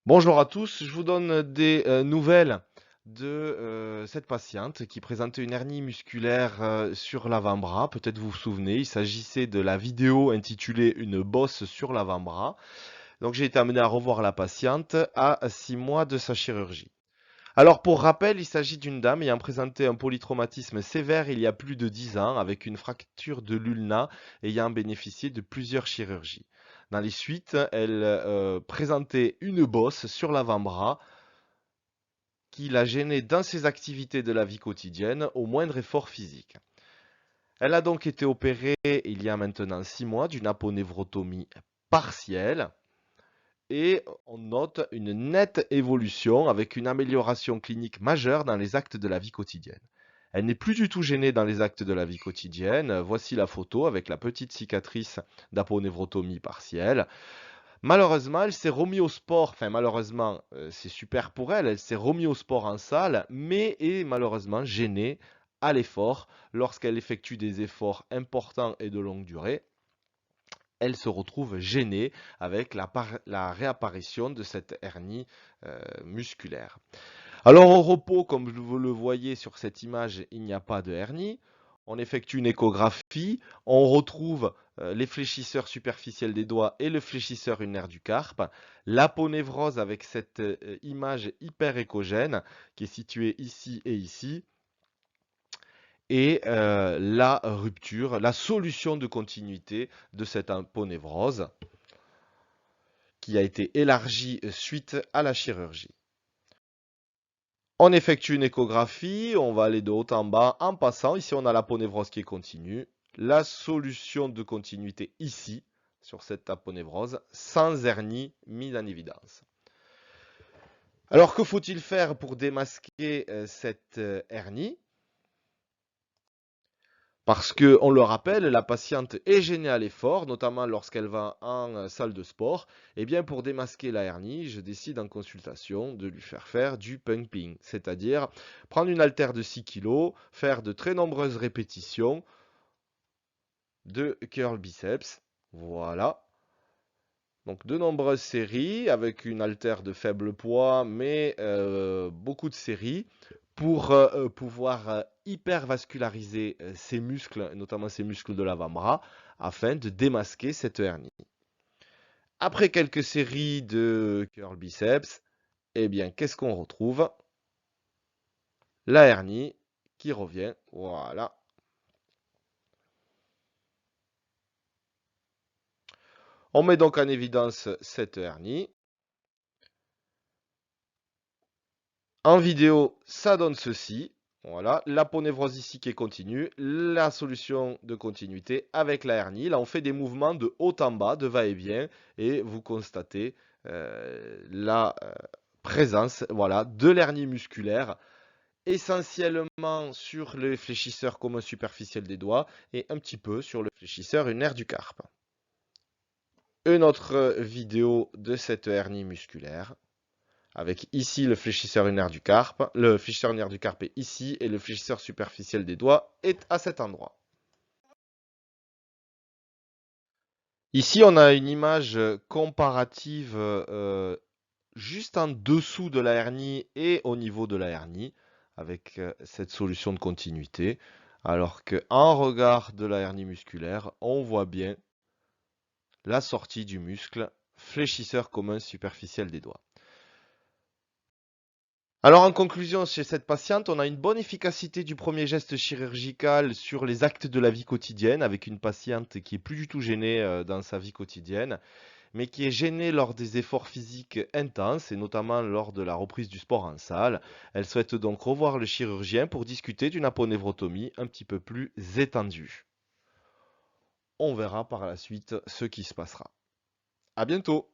Bonjour à tous, je vous donne des nouvelles de cette patiente qui présentait une hernie musculaire sur l'avant-bras. Peut-être vous vous souvenez, il s'agissait de la vidéo intitulée Une bosse sur l'avant-bras. Donc j'ai été amené à revoir la patiente à 6 mois de sa chirurgie. Alors pour rappel, il s'agit d'une dame ayant présenté un polytraumatisme sévère il y a plus de 10 ans avec une fracture de l'ulna ayant bénéficié de plusieurs chirurgies. Dans les suites, elle présentait une bosse sur l'avant-bras qui la gênait dans ses activités de la vie quotidienne au moindre effort physique. Elle a donc été opérée il y a maintenant 6 mois d'une aponeurotomie partielle et on note une nette évolution avec une amélioration clinique majeure dans les actes de la vie quotidienne. Elle n'est plus du tout gênée dans les actes de la vie quotidienne. Voici la photo avec la petite cicatrice d'aponeurotomie partielle. Malheureusement, elle s'est remise au sport. Enfin, malheureusement, c'est super pour elle. Elle s'est remise au sport en salle, mais est malheureusement gênée à l'effort lorsqu'elle effectue des efforts importants et de longue durée. Elle se retrouve gênée avec la réapparition de cette hernie musculaire. Alors au repos, comme vous le voyez sur cette image, il n'y a pas de hernie. On effectue une échographie, on retrouve les fléchisseurs superficiels des doigts et le fléchisseur ulnaire du carpe. L'aponévrose avec cette image hyper échogène qui est située ici et ici. Et la rupture, la solution de continuité de cette aponévrose qui a été élargie suite à la chirurgie. On effectue une échographie, on va aller de haut en bas en passant. Ici, on a l'aponévrose qui est continue. La solution de continuité ici, sur cette aponévrose, sans hernie mise en évidence. Alors, que faut-il faire pour démasquer cette hernie? Parce que, on le rappelle, la patiente est gênée à l'effort, notamment lorsqu'elle va en salle de sport. Et bien, pour démasquer la hernie, je décide en consultation de lui faire du pumping, c'est-à-dire prendre une haltère de 6 kg, faire de très nombreuses répétitions de curl biceps. Voilà. Donc de nombreuses séries avec une haltère de faible poids, mais beaucoup de séries pour pouvoir hyper vasculariser ces muscles, notamment ces muscles de l'avant-bras, afin de démasquer cette hernie. Après quelques séries de curl biceps, eh bien, qu'est-ce qu'on retrouve? La hernie qui revient. Voilà. On met donc en évidence cette hernie. En vidéo, ça donne ceci. Voilà, l'aponévrose ici qui est continue, la solution de continuité avec la hernie. Là, on fait des mouvements de haut en bas, de va-et-vient, et vous constatez la présence, voilà, de l'hernie musculaire, essentiellement sur le fléchisseur commun superficiel des doigts et un petit peu sur le fléchisseur ulnaire du carpe. Une autre vidéo de cette hernie musculaire, avec ici le fléchisseur ulnaire du carpe. Le fléchisseur ulnaire du carpe est ici et le fléchisseur superficiel des doigts est à cet endroit. Ici, on a une image comparative juste en dessous de la hernie et au niveau de la hernie, avec cette solution de continuité. Alors qu'en regard de la hernie musculaire, on voit bien la sortie du muscle fléchisseur commun superficiel des doigts. Alors en conclusion, chez cette patiente, on a une bonne efficacité du premier geste chirurgical sur les actes de la vie quotidienne, avec une patiente qui est plus du tout gênée dans sa vie quotidienne, mais qui est gênée lors des efforts physiques intenses, et notamment lors de la reprise du sport en salle. Elle souhaite donc revoir le chirurgien pour discuter d'une aponeurotomie un petit peu plus étendue. On verra par la suite ce qui se passera. À bientôt!